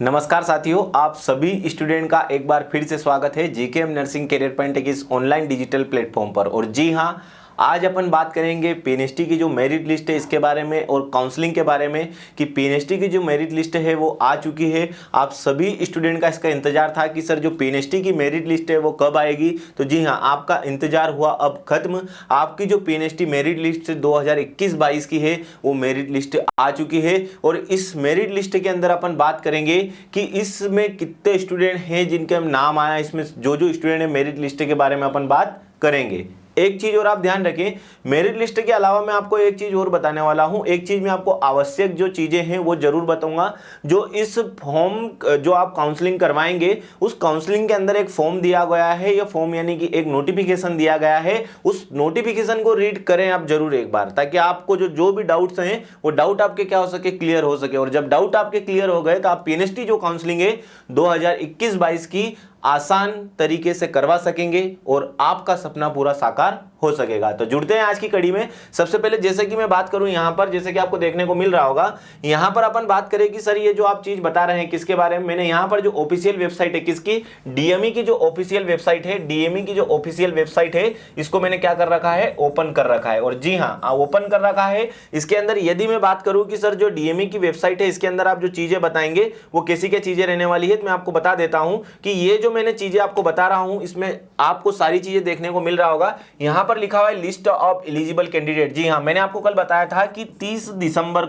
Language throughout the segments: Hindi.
नमस्कार साथियों, आप सभी स्टूडेंट का एक बार फिर से स्वागत है जीकेएम नर्सिंग करियर पॉइंट के इस ऑनलाइन डिजिटल प्लेटफॉर्म पर। और जी हाँ, आज अपन बात करेंगे पीएनएसटी की जो मेरिट लिस्ट है इसके बारे में और काउंसलिंग के बारे में कि पीएनएसटी की जो मेरिट लिस्ट है वो आ चुकी है। आप सभी स्टूडेंट का इसका इंतजार था कि सर जो पीएनएसटी की मेरिट लिस्ट है वो कब आएगी। तो जी हाँ, आपका इंतजार हुआ अब खत्म। आपकी जो पीएनएसटी मेरिट लिस्ट 2021-22 की है वो मेरिट लिस्ट आ चुकी है। और इस मेरिट लिस्ट के अंदर अपन बात करेंगे कि इसमें कितने स्टूडेंट हैं जिनके नाम आया। इसमें जो जो स्टूडेंट है मेरिट लिस्ट के बारे में अपन बात करेंगे। एक चीज और आप ध्यान रखें, मेरिट लिस्ट के अलावा मैं आपको एक चीज और बताने वाला हूं। एक चीज मैं आपको आवश्यक जो चीजें हैं वो जरूर बताऊंगा। जो इस फॉर्म जो आप काउंसलिंग करवाएंगे उस काउंसलिंग के अंदर एक फॉर्म दिया गया है, या फॉर्म यानी कि एक नोटिफिकेशन दिया गया है। उस नोटिफिकेशन को रीड करें आप जरूर एक बार, ताकि आपको जो भी डाउट्स हैं वो डाउट आपके क्या हो सके, क्लियर हो सके। और जब डाउट आपके क्लियर हो गए तो आप पीएनएसटी जो काउंसलिंग है 2021-22 की आसान तरीके से करवा सकेंगे और आपका सपना पूरा साकार हो सकेगा। तो जुड़ते हैं आज की कड़ी में। सबसे पहले जैसे कि मैं बात करूं यहां पर, जैसे कि आपको देखने को मिल रहा होगा, यहां पर अपन बात करें कि सर ये जो आप चीज बता रहे हैं किसके बारे में। मैंने यहां पर जो ऑफिशियल वेबसाइट है किसकी, डीएमई की जो ऑफिशियल वेबसाइट है, डीएमई की जो ऑफिशियल वेबसाइट है इसको मैंने क्या कर रखा है, ओपन कर रखा है। और जी हाँ, ओपन कर रखा है। इसके अंदर यदि मैं बात करूं कि सर जो डीएमई की वेबसाइट है इसके अंदर आप जो चीजें बताएंगे वो कैसी क्या चीजें रहने वाली है, तो मैं आपको बता देता हूं कि ये जो मैंने चीजें आपको बता रहा हूं इसमें आपको सारी चीजें देखने को मिल रहा होगा। यहां पर लिखा हुआ है लिस्ट ऑफ एलिजिबल कैंडिडेट। जी हां, मैंने आपको कल बताया था कि 30 दिसंबर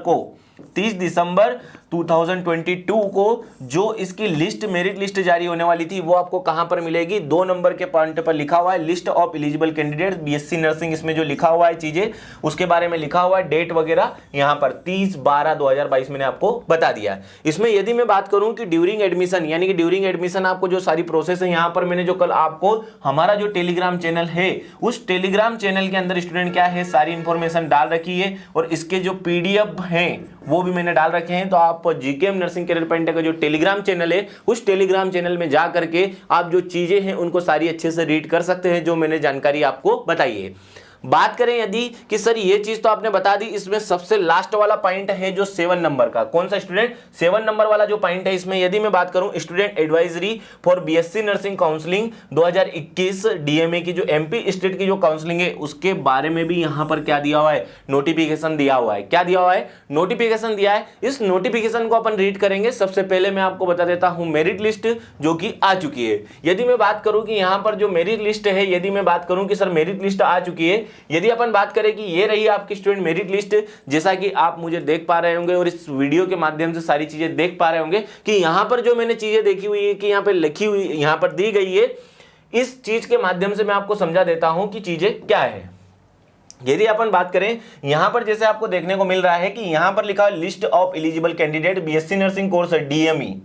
2022 को जो इसकी लिस्ट मेरिट लिस्ट जारी होने वाली थी वो आपको कहां पर मिलेगी, 2 नंबर के पॉइंट पर लिखा हुआ है list of eligible candidate BSc nursing. इसमें जो लिखा हुआ है चीजें उसके बारे में लिखा हुआ है, डेट वगैरह यहां पर 30/12/2022 मैंने आपको बता दिया है। इसमें यदि मैं बात करूं कि ड्यूरिंग एडमिशन, यानी कि ड्यूरिंग एडमिशन आपको जो सारी प्रोसेस है, यहां पर मैंने जो कल आपको हमारा जो टेलीग्राम चैनल है उस टेलीग्राम चैनल के अंदर स्टूडेंट क्या है सारी इंफॉर्मेशन डाल रखी है और इसके जो पीडीएफ हैं वो भी मैंने डाल रखे हैं। तो आप जीकेएम नर्सिंग करियर पॉइंट का जो टेलीग्राम चैनल है उस टेलीग्राम चैनल में जा करके आप जो चीजें हैं उनको सारी अच्छे से रीड कर सकते हैं जो मैंने जानकारी आपको बताई है। बात करें यदि कि सर ये चीज तो आपने बता दी, इसमें सबसे लास्ट वाला पॉइंट है जो 7 नंबर का। कौन सा स्टूडेंट, 7 नंबर वाला जो पॉइंट है, इसमें यदि मैं बात करूं student advisory for BSc nursing counselling 2021 DMA की जो एमपी स्टेट की जो काउंसलिंग है उसके बारे में भी यहां पर क्या दिया हुआ है, नोटिफिकेशन दिया हुआ है। क्या दिया हुआ है, नोटिफिकेशन दिया है। इस नोटिफिकेशन को अपन रीड करेंगे। सबसे पहले मैं आपको बता देता हूं मेरिट लिस्ट जो कि आ चुकी है। यदि मैं बात करूं कि यहां पर जो मेरिट लिस्ट है, यदि मैं बात करूं कि सर मेरिट लिस्ट आ चुकी है, यदि अपन बात करें कि ये रही आपकी स्टूडेंट मेरिट लिस्ट, जैसा कि आप मुझे देख पा रहे होंगे और इस वीडियो के माध्यम से सारी चीजें देख पा रहे होंगे कि यहां पर जो मैंने चीजें देखी हुई है कि यहां पर लिखी हुई, यहां पर दी गई है, इस चीज के माध्यम से मैं आपको समझा देता हूं कि चीजें क्या है। यदि अपन बात करें यहां पर, जैसे आपको देखने को मिल रहा है कि यहां पर लिखा है list of eligible candidate BSc nursing course DME.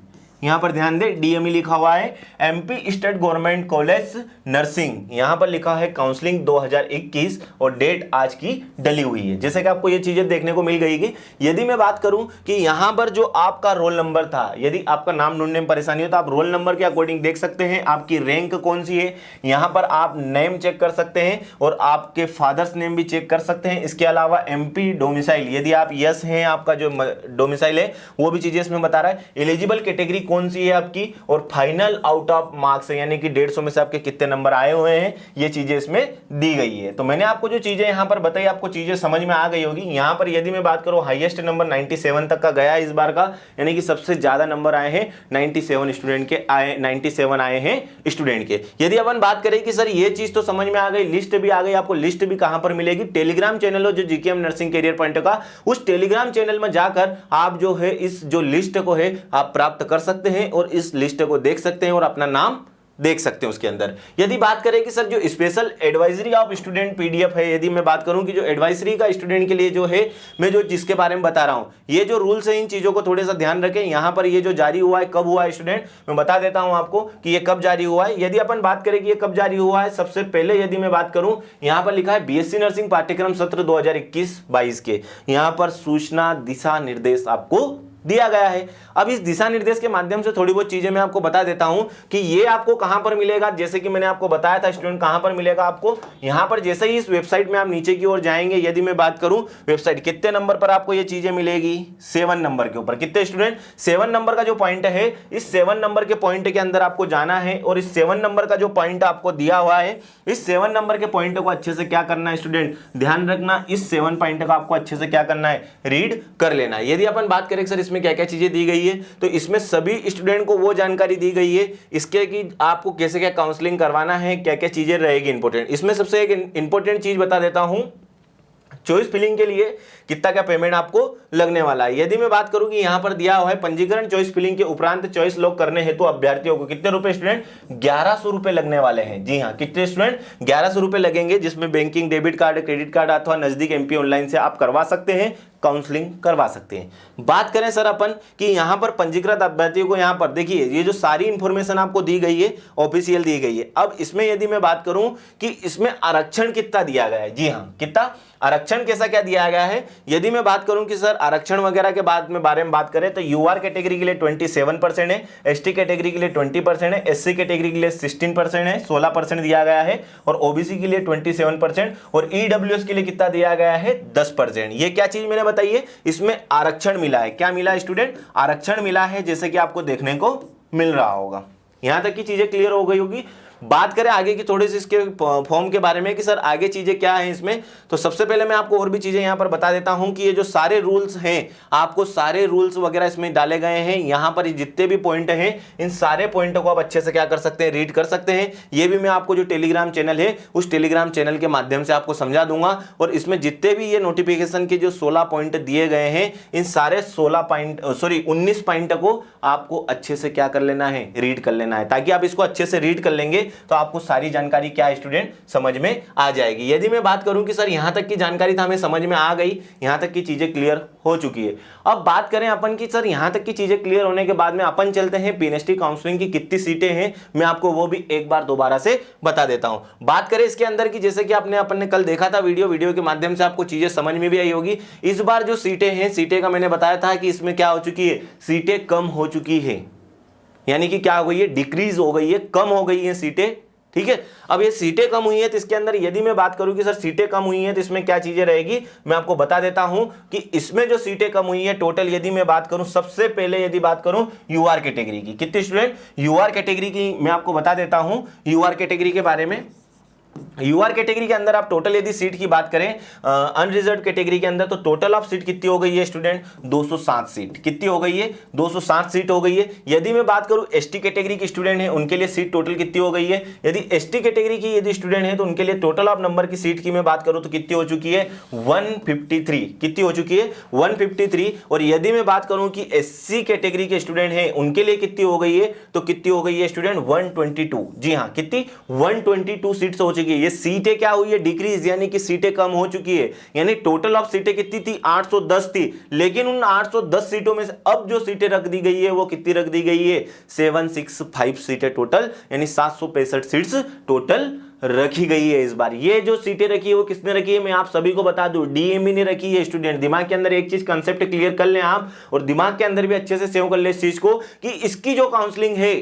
यहां पर ध्यान दें, डीएमई लिखा हुआ है, MP state government college nursing. यहां पर लिखा है काउंसलिंग 2021 और डेट आज की डली हुई है। जैसे कि आपको ये चीजें देखने को मिल गई कि यदि मैं बात करूं कि यहां पर जो आपका रोल नंबर था, यदि आपका नाम ढूंढने में परेशानी हो तो आप रोल नंबर के अकॉर्डिंग देख सकते हैं आपकी रैंक कौन सी है। यहां पर आप नेम चेक कर सकते हैं और आपके फादर्स नेम भी चेक कर सकते हैं। इसके अलावा एमपी डोमिसाइल, यदि आप यस हैं, आपका जो डोमिसाइल है वो भी चीजें इसमें बता रहा है। एलिजिबल कैटेगरी कौन सी है आपकी, और फाइनल आउट ऑफ मार्क्स है, यानी कि 150 में से आपके कितने नंबर आए हुए हैं, ये चीजें इसमें दी गई है। तो मैंने आपको जो चीजें यहां पर बताई आपको चीजें समझ में आ गई होगी। यहां पर यदि मैं बात करूं हाईएस्ट नंबर 97 तक का गया इस बार का, यानी कि सबसे ज्यादा नंबर आए हैं 97 स्टूडेंट के आए, 97 आए हैं स्टूडेंट के। यदि अपन बात करें कि सर ये चीज तो समझ में आ गई, लिस्ट भी आ गई, आपको लिस्ट भी कहां पर मिलेगी, टेलीग्राम चैनल हो जो जीकेएम नर्सिंग करियर पॉइंट का, उस टेलीग्राम चैनल में जाकर आप जो है इस जो लिस्ट को है आप प्राप्त कर सकते हैं और इस लिस्ट को देख सकते हैं और अपना नाम देख सकते हैं उसके अंदर। यदि बात करें कि सर जो special advisory of student PDF है, यदि मैं बात करूं कि जो एडवाइजरी का स्टूडेंट के लिए जो है मैं जो जिसके बारे में बता रहा हूं, ये जो रूल्स है इन चीजों को थोड़े सा ध्यान रखें। यहां पर ये जो जारी हुआ है, कब हुआ है स्टूडेंट, मैं बता देता हूं आपको कि ये कब जारी हुआ है। यदि अपन बात करें कि ये कब जारी हुआ है, सबसे पहले यदि मैं बात करूं, यहां पर लिखा है बीएससी नर्सिंग पाठ्यक्रम सत्र 2021-22 के, यहां पर सूचना दिशा निर्देश आपको दिया गया है। अब इस दिशा निर्देश के माध्यम से थोड़ी बहुत चीजें मैं आपको बता देता हूं कि ये आपको कहां पर मिलेगा। जैसे कि मैंने आपको बताया था स्टूडेंट, कहां पर मिलेगा आपको, यहां पर। जैसे ही इस वेबसाइट में आप नीचे की ओर जाएंगे, यदि मैं बात करूं वेबसाइट कितने नंबर पर आपको ये चीजें मिलेगी, 7 नंबर के ऊपर। कितने स्टूडेंट, 7 नंबर का जो पॉइंट है, इस 7 नंबर के पॉइंट के अंदर आपको जाना है और इस 7 नंबर का जो पॉइंट आपको दिया हुआ है, इस 7 नंबर के पॉइंट को अच्छे से क्या करना है स्टूडेंट, ध्यान रखना, इस 7 पॉइंट का आपको अच्छे से क्या करना है, रीड कर लेना है। यदि अपन बात करें सर इसमें क्या क्या चीजें दी गई है, तो इसमें सभी स्टूडेंट को वो जानकारी दी गई है इसके कि आपको कैसे क्या काउंसलिंग करवाना है, क्या क्या चीजें रहेगी इंपॉर्टेंट। इसमें सबसे एक इंपॉर्टेंट चीज बता देता हूं, चॉइस फिलिंग के लिए कितना क्या पेमेंट आपको लगने वाला है। यदि मैं बात करूं कि यहां पर दिया हुआ है पंजीकरण चॉइस फिलिंग के उपरांत चॉइस लॉक करने हेतु अभ्यर्थियों को कितने रुपए स्टूडेंट, 1100 रुपए लगने वाले हैं। जी हां, कितने स्टूडेंट, 1100 रुपए लगेंगे, जिसमें banking, debit card, credit card अथवा नजदीक एमपी ऑनलाइन से आप करवा सकते हैं, काउंसलिंग करवा सकते हैं। बात करें सर अपन कि यहां पर पंजीकृत अभ्यर्थियों को, यहां पर देखिए ये जो सारी इंफॉर्मेशन आपको दी गई है ऑफिशियल दी गई है। अब इसमें यदि मैं बात करूं कि इसमें आरक्षण कितना दिया गया है, जी हां, कितना आरक्षण कैसा क्या दिया गया है। यदि मैं बात करूं कि सर आरक्षण वगैरह के बारे में बात करें तो यूआर कैटेगरी के लिए 27% है, एसटी कैटेगरी के लिए 20% है, एससी कैटेगरी के लिए 16% है, 16% दिया गया है, और ओबीसी के लिए 27% और ईडब्ल्यूएस के लिए कितना दिया गया है, 10%। ये क्या चीज मैंने बताइए, इसमें आरक्षण मिला है। क्या मिला है स्टूडेंट, आरक्षण मिला है, जैसे कि आपको देखने को मिल रहा होगा। यहां तक की चीजें क्लियर हो गई होगी। बात करें आगे की थोड़ी सी इसके फॉर्म के बारे में कि सर आगे चीजें क्या है इसमें, तो सबसे पहले मैं आपको और भी चीजें यहां पर बता देता हूं कि ये जो सारे रूल्स हैं, आपको सारे रूल्स वगैरह इसमें डाले गए हैं। यहां पर जितने भी पॉइंट हैं, इन सारे पॉइंटों को आप अच्छे से क्या कर सकते हैं, रीड कर सकते हैं। ये भी मैं आपको जो टेलीग्राम चैनल है, उस टेलीग्राम चैनल के माध्यम से आपको समझा दूंगा। और इसमें जितने भी ये नोटिफिकेशन के जो 16 पॉइंट दिए गए हैं, इन सारे 19 पॉइंट को आपको अच्छे से क्या कर लेना है, रीड कर लेना है। ताकि आप इसको अच्छे से रीड कर लेंगे तो आपको सारी जानकारी क्या है स्टूडेंट, समझ में आ जाएगी। यदि मैं बात करूं कि सर यहां तक की जानकारी तो हमें समझ में आ गई, यहां तक की चीजें क्लियर हो चुकी है। अब बात करें अपन की सर यहां तक की चीजें क्लियर होने के बाद में अपन चलते हैं पीएनएसटी काउंसलिंग की कितनी सीटें हैं, मैं आपको वो भी एक बार दोबारा से बता देता हूं। बात करें इसके अंदर की, जैसे कि अपन ने कल देखा था वीडियो के माध्यम से आपको चीजें समझ में भी आई होगी। इस बार जो सीटें हैं, सीटें का मैंने बताया था कि इसमें क्या हो चुकी है, सीटें कम हो चुकी है, यानी कि क्या हो गई है, डिक्रीज हो गई है, कम हो गई है सीटें। ठीक है, अब ये सीटें कम हुई है तो इसके अंदर यदि मैं बात करूं कि सर सीटें कम हुई हैं तो इसमें क्या चीजें रहेगी, मैं आपको बता देता हूं कि इसमें जो सीटें कम हुई है टोटल, यदि मैं बात करूं, सबसे पहले यदि बात करूं यूआर कैटेगरी की, कितने स्टूडेंट, यूआर कैटेगरी की मैं आपको बता देता हूं। यूआर कैटेगरी के बारे में, यूआर कैटेगरी के अंदर आप टोटल यदि सीट की बात करें अनरिजर्व कैटेगरी के अंदर, तो टोटल ऑफ सीट कितनी हो गई है स्टूडेंट, 207 सीट। कितनी हो गई है, 207 सीट हो गई है। यदि मैं बात करूं एसटी कैटेगरी की स्टूडेंट है, उनके लिए सीट टोटल कितनी हो गई है, यदि एसटी कैटेगरी की यदि स्टूडेंट है तो उनके लिए टोटल ऑफ नंबर की सीट की मैं बात करूं तो कितनी हो चुकी है, 153। कितनी हो चुकी है, 153। और यदि मैं बात करूं कि एससी कैटेगरी के स्टूडेंट है, उनके लिए कितनी हो गई है, तो कितनी हो गई है स्टूडेंट, 122। जी हां, कितनी, 122 सीट्स हो चुकी है। ये सीटें क्या हुई है, डिक्रीज, यानी कि सीटें कम हो चुकी है। यानी टोटल ऑफ सीटें कितनी थी, 810 थी, लेकिन उन 810 सीटों में से अब जो सीटें रख दी गई है वो कितनी रख दी गई है, 765 सीटें टोटल, यानी 765 सीट्स टोटल रखी गई है इस बार। ये जो सीटें रखी है वो किसने रखी है, मैं आप सभी को बता दूं, डीएमई ने रखी है। स्टूडेंट दिमाग के अंदर एक चीज कंसेप्ट क्लियर कर लें आप, और दिमाग के अंदर भी अच्छे से सेव कर ले इस चीज को कि इसकी जो काउंसलिंग है,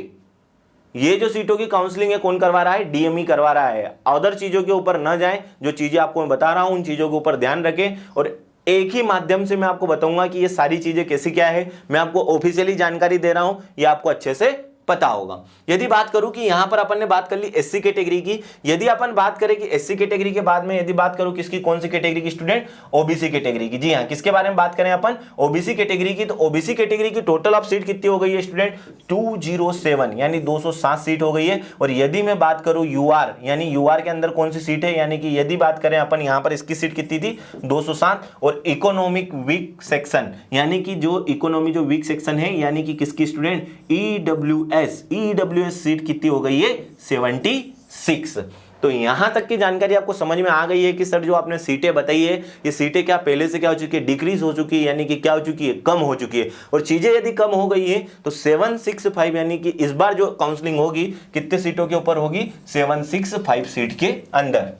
ये जो सीटों की काउंसलिंग है कौन करवा रहा है, डीएमई करवा रहा है। अदर चीजों के ऊपर न जाएं, जो चीजें आपको मैं बता रहा हूं उन चीजों के ऊपर ध्यान रखें। और एक ही माध्यम से मैं आपको बताऊंगा कि ये सारी चीजें कैसी क्या है, मैं आपको ऑफिशियली जानकारी दे रहा हूं, ये आपको अच्छे से पता होगा। यदि बात करूं कि यहां पर अपन ने बात कर ली एससी कैटेगरी की, यदि अपन बात करें कि एससी कैटेगरी के बाद में यदि बात करूं किसकी, कौन सी कैटेगरी की स्टूडेंट, ओबीसी कैटेगरी की। जी हां, किसके बारे में बात करें अपन, ओबीसी कैटेगरी की। तो ओबीसी कैटेगरी की टोटल ऑफ सीट कितनी हो गई है स्टूडेंट, 207, यानी 207 सीट हो गई है। और यदि मैं बात करूं यूआर, यानी यूआर के अंदर कौन सी सीट है, यानी कि यदि बात करें अपन यहां पर इसकी सीट कितनी थी, 207। और इकोनॉमिक वीक सेक्शन, यानी कि जो इकोनॉमी जो वीक सेक्शन है, यानी कि किसकी स्टूडेंट, ईडब्ल्यूएस सीट कितनी हो गई है, 76। तो यहां तक की जानकारी आपको समझ में आ गई है कि सर जो आपने सीटें बताई है, ये सीटें क्या पहले से क्या हो चुकी है, डिक्रीज हो चुकी है, यानी कि क्या हो चुकी है, कम हो चुकी है। और चीजें यदि कम हो गई है तो 765, यानी कि इस बार जो काउंसलिंग होगी कितने सीटों के ऊपर होगी, 765 सीट के अंदर।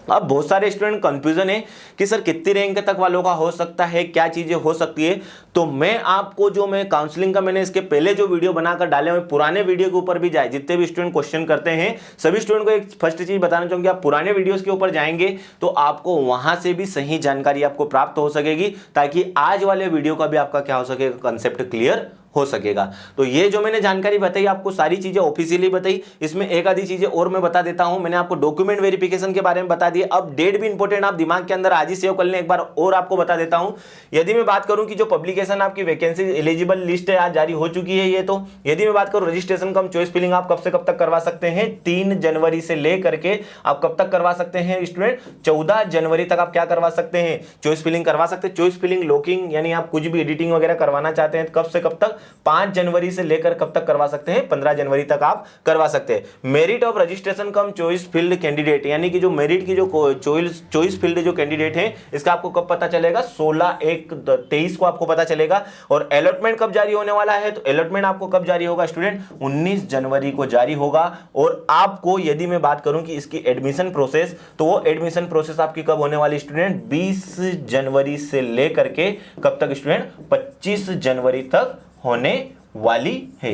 अब बहुत सारे स्टूडेंट कंफ्यूजन है कि सर कितनी रैंक तक वालों का हो सकता है, क्या चीजें हो सकती है। तो मैं आपको जो मैं काउंसलिंग का मैंने इसके पहले जो वीडियो बनाकर डाले हुए पुराने वीडियो के ऊपर भी जाए, जितने भी स्टूडेंट क्वेश्चन करते हैं सभी स्टूडेंट को एक फर्स्ट चीज बताना चाहूंगी, आप पुराने वीडियोस के ऊपर जाएंगे तो आपको वहां से भी सही जानकारी आपको प्राप्त हो सकेगी, ताकि आज वाले वीडियो का भी आपका क्या हो सकेगा, कंसेप्ट क्लियर हो सकेगा। तो ये जो मैंने जानकारी बताई आपको सारी चीजें ऑफिशियली बताई, इसमें एक आधी चीजें और मैं बता देता हूं। मैंने आपको डॉक्यूमेंट वेरिफिकेशन के बारे में बता दिया, अब डेट भी इंपॉर्टेंट, आप दिमाग के अंदर आज ही सेव कर लें। एक बार और आपको बता देता हूं, यदि मैं बात करूं कि जो पब्लिकेशन आपकी वैकेंसी एलिजिबल लिस्ट है आज जारी हो चुकी है, ये तो यदि मैं बात करूं रजिस्ट्रेशन कम चॉइस फिलिंग आप कब से कब तक करवा सकते हैं, 3 जनवरी से लेकर के आप कब तक करवा सकते हैं स्टूडेंट, 14 जनवरी तक आप क्या करवा सकते हैं, चॉइस फिलिंग करवा सकते हैं। चॉइस फिलिंग लॉकिंग यानी आप कुछ भी एडिटिंग वगैरह करवाना चाहते हैं कब से कब तक, 5 जनवरी से लेकर कब तक करवा सकते हैं, 15 जनवरी तक आप करवा सकते हैं। Merit of registration come choice field candidate, यानी कि जो मेरिट की जो चॉइस फील्ड जो कैंडिडेट है इसका आपको कब पता चलेगा, 16/1/23 को आपको पता चलेगा। और अलॉटमेंट कब जारी होने वाला है, तो अलॉटमेंट आपको कब जारी होगा स्टूडेंट, 19 जनवरी को जारी होगा। और आपको यदि मैं बात करूं कि इसकी एडमिशन प्रोसेस, तो वो एडमिशन प्रोसेस आपकी कब होने वाली स्टूडेंट, 20 जनवरी से लेकर के कब तक स्टूडेंट, 25 जनवरी तक होने वाली है।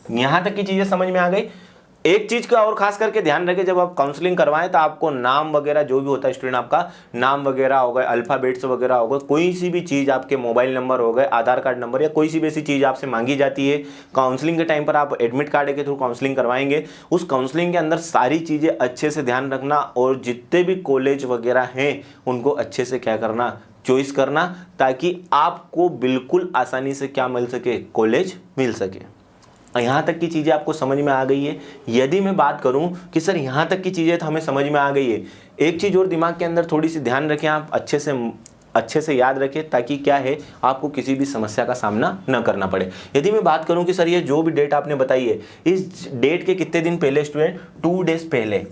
यहां तक की चीजें समझ में आ गई। एक चीज का और खास करके ध्यान रखें, जब आप काउंसलिंग करवाएं तो आपको नाम वगैरह जो भी होता है स्टूडेंट, आपका नाम वगैरह हो गए, अल्फाबेट्स वगैरह हो गए, कोई सी भी चीज, आपके मोबाइल नंबर हो गए, आधार कार्ड नंबर या कोई सी भी ऐसी चीज आपसे मांगी जाती है काउंसलिंग के टाइम पर, आप एडमिट कार्ड के थ्रू काउंसलिंग करवाएंगे, उस काउंसलिंग के अंदर सारी चीजें अच्छे से ध्यान रखना। और जितने भी कॉलेज वगैरह हैं उनको अच्छे से क्या करना, चॉइस करना, ताकि आपको बिल्कुल आसानी से क्या मिल सके, कॉलेज मिल सके। यहां तक की चीजें आपको समझ में आ गई है। यदि मैं बात करूं कि सर यहां तक की चीजें तो हमें समझ में आ गई है, एक चीज और दिमाग के अंदर थोड़ी सी ध्यान रखें, आप अच्छे से याद रखें, ताकि क्या है आपको किसी भी समस्या का सामना न करना पड़े। यदि मैं बात करूं कि सर ये जो भी डेट आपने बताई है, इस डेट के कितने दिन पहले स्टूडेंट, 2 डेज पहले,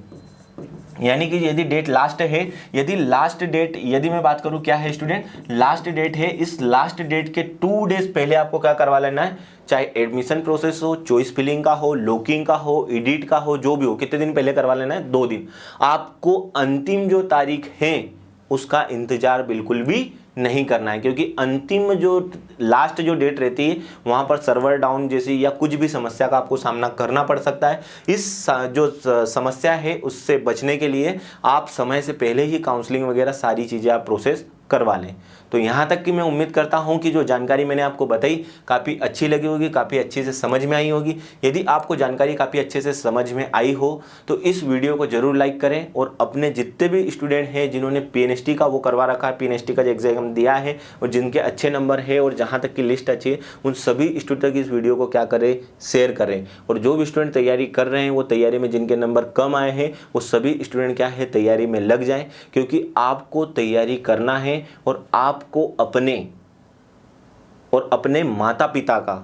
यानी कि यदि डेट लास्ट है, यदि लास्ट डेट, यदि मैं बात करूं क्या है स्टूडेंट, लास्ट डेट है, इस लास्ट डेट के 2 डेज पहले आपको क्या करवा लेना है, चाहे एडमिशन प्रोसेस हो, चॉइस फिलिंग का हो, लॉकिंग का हो, एडिट का हो, जो भी हो, कितने दिन पहले करवा लेना है, 2 दिन। आपको अंतिम जो तारीख है उसका इंतजार बिल्कुल भी नहीं करना है, क्योंकि अंतिम जो लास्ट जो डेट रहती है वहां पर सर्वर डाउन जैसी या कुछ भी समस्या का आपको सामना करना पड़ सकता है। इस जो समस्या है उससे बचने के लिए आप समय से पहले ही काउंसलिंग वगैरह सारी चीज़ें आप प्रोसेस करवा लें। तो यहाँ तक कि मैं उम्मीद करता हूँ कि जो जानकारी मैंने आपको बताई काफ़ी अच्छी लगी होगी, काफ़ी अच्छे से समझ में आई होगी। यदि आपको जानकारी काफ़ी अच्छे से समझ में आई हो तो इस वीडियो को जरूर लाइक करें, और अपने जितने भी स्टूडेंट हैं जिन्होंने पीएनएसटी का वो करवा रखा है, पीएनएसटी का जो एग्जाम दिया है और जिनके अच्छे नंबर है और जहाँ तक की लिस्ट अच्छी है, उन सभी स्टूडेंट की इस वीडियो को क्या करें, शेयर करें। और जो भी स्टूडेंट तैयारी कर रहे हैं, वो तैयारी में जिनके नंबर कम आए हैं, वो सभी स्टूडेंट क्या है तैयारी में लग जाएं, क्योंकि आपको तैयारी करना है और आपको अपने माता पिता का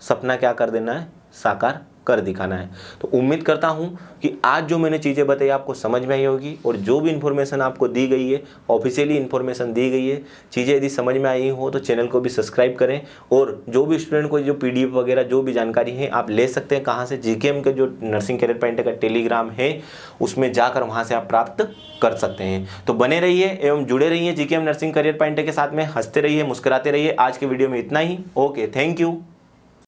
सपना क्या कर देना है, साकार कर दिखाना है। तो उम्मीद करता हूं कि आज जो मैंने चीज़ें बताई आपको समझ में आई होगी, और जो भी इन्फॉर्मेशन आपको दी गई है, ऑफिशियली इन्फॉर्मेशन दी गई है, चीज़ें यदि समझ में आई हो तो चैनल को भी सब्सक्राइब करें। और जो भी स्टूडेंट को जो पीडीएफ वगैरह जो भी जानकारी है आप ले सकते हैं, कहाँ से, जीकेएम के जो नर्सिंग कैरियर पॉइंट का टेलीग्राम है उसमें जाकर वहाँ से आप प्राप्त कर सकते हैं। तो बने रहिए एवं जुड़े रहिए जीकेएम नर्सिंग कैरियर पॉइंट के साथ में, हंसते रहिए, मुस्कुराते रहिए। आज के वीडियो में इतना ही। Okay, thank you.